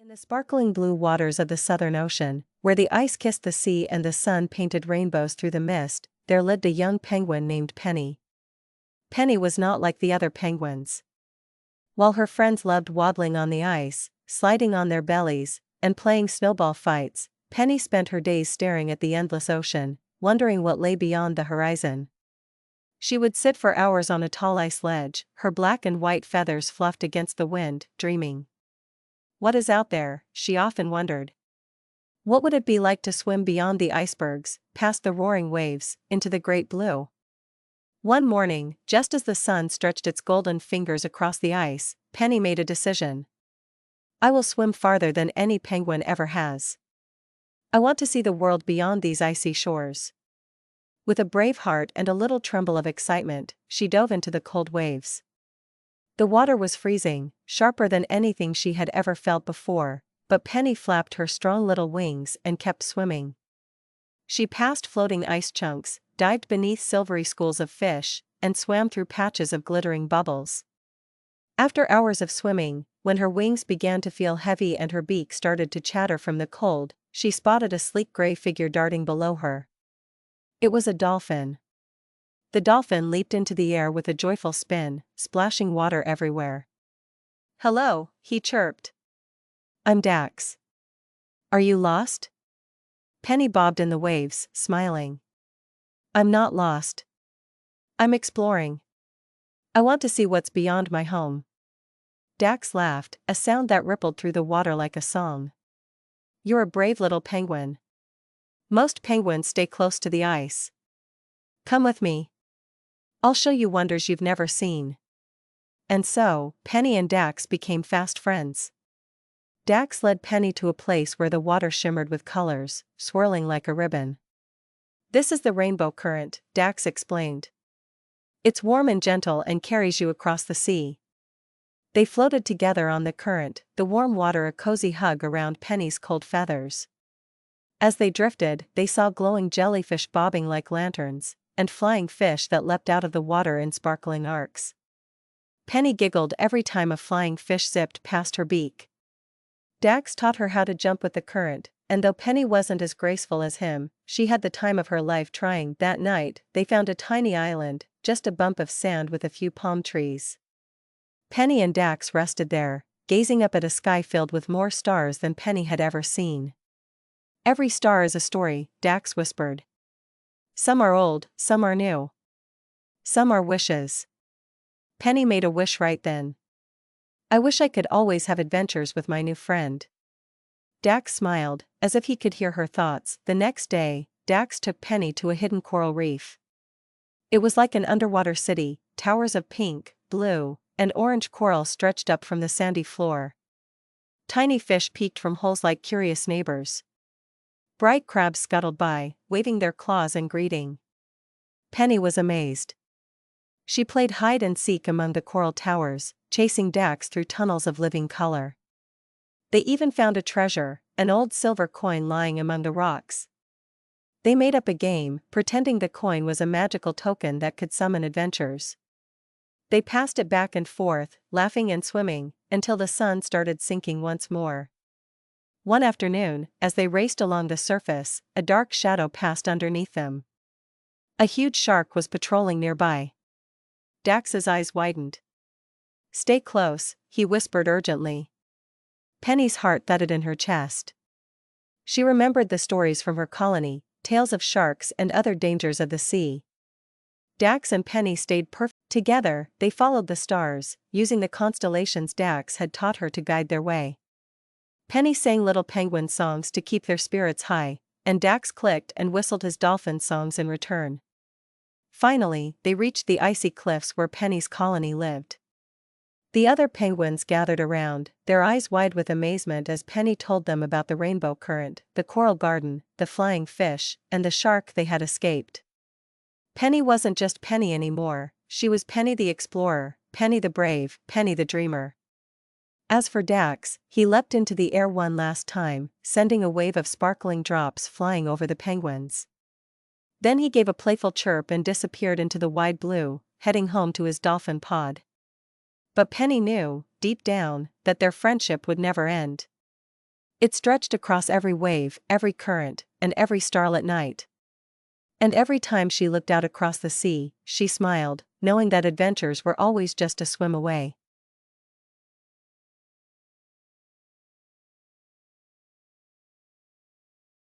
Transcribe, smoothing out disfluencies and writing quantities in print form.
In the sparkling blue waters of the Southern Ocean, where the ice kissed the sea and the sun painted rainbows through the mist, there lived a young penguin named Penny. Penny was not like the other penguins. While her friends loved waddling on the ice, sliding on their bellies, and playing snowball fights, Penny spent her days staring at the endless ocean, wondering what lay beyond the horizon. She would sit for hours on a tall ice ledge, her black and white feathers fluffed against the wind, dreaming. What is out there, she often wondered. What would it be like to swim beyond the icebergs, past the roaring waves, into the great blue? One morning, just as the sun stretched its golden fingers across the ice, Penny made a decision. I will swim farther than any penguin ever has. I want to see the world beyond these icy shores. With a brave heart and a little tremble of excitement, she dove into the cold waves. The water was freezing, sharper than anything she had ever felt before, but Penny flapped her strong little wings and kept swimming. She passed floating ice chunks, dived beneath silvery schools of fish, and swam through patches of glittering bubbles. After hours of swimming, when her wings began to feel heavy and her beak started to chatter from the cold, she spotted a sleek gray figure darting below her. It was a dolphin. The dolphin leaped into the air with a joyful spin, splashing water everywhere. "Hello," he chirped. "I'm Dax. Are you lost?" Penny bobbed in the waves, smiling. "I'm not lost. I'm exploring. I want to see what's beyond my home." Dax laughed, a sound that rippled through the water like a song. "You're a brave little penguin. Most penguins stay close to the ice. Come with me. I'll show you wonders you've never seen." And so, Penny and Dax became fast friends. Dax led Penny to a place where the water shimmered with colors, swirling like a ribbon. "This is the rainbow current," Dax explained. "It's warm and gentle and carries you across the sea." They floated together on the current, the warm water a cozy hug around Penny's cold feathers. As they drifted, they saw glowing jellyfish bobbing like lanterns, and flying fish that leapt out of the water in sparkling arcs. Penny giggled every time a flying fish zipped past her beak. Dax taught her how to jump with the current, and though Penny wasn't as graceful as him, she had the time of her life trying. That night, they found a tiny island, just a bump of sand with a few palm trees. Penny and Dax rested there, gazing up at a sky filled with more stars than Penny had ever seen. "Every star is a story," Dax whispered. "Some are old, some are new. Some are wishes." Penny made a wish right then. "I wish I could always have adventures with my new friend." Dax smiled, as if he could hear her thoughts. The next day, Dax took Penny to a hidden coral reef. It was like an underwater city, towers of pink, blue, and orange coral stretched up from the sandy floor. Tiny fish peeked from holes like curious neighbors. Bright crabs scuttled by, waving their claws in greeting. Penny was amazed. She played hide and seek among the coral towers, chasing Dax through tunnels of living color. They even found a treasure, an old silver coin lying among the rocks. They made up a game, pretending the coin was a magical token that could summon adventures. They passed it back and forth, laughing and swimming, until the sun started sinking once more. One afternoon, as they raced along the surface, a dark shadow passed underneath them. A huge shark was patrolling nearby. Dax's eyes widened. "Stay close," he whispered urgently. Penny's heart thudded in her chest. She remembered the stories from her colony, tales of sharks and other dangers of the sea. Dax and Penny stayed perfect. Together, they followed the stars, using the constellations Dax had taught her to guide their way. Penny sang little penguin songs to keep their spirits high, and Dax clicked and whistled his dolphin songs in return. Finally, they reached the icy cliffs where Penny's colony lived. The other penguins gathered around, their eyes wide with amazement as Penny told them about the rainbow current, the coral garden, the flying fish, and the shark they had escaped. Penny wasn't just Penny anymore, she was Penny the explorer, Penny the brave, Penny the dreamer. As for Dax, he leapt into the air one last time, sending a wave of sparkling drops flying over the penguins. Then he gave a playful chirp and disappeared into the wide blue, heading home to his dolphin pod. But Penny knew, deep down, that their friendship would never end. It stretched across every wave, every current, and every starlit night. And every time she looked out across the sea, she smiled, knowing that adventures were always just a swim away.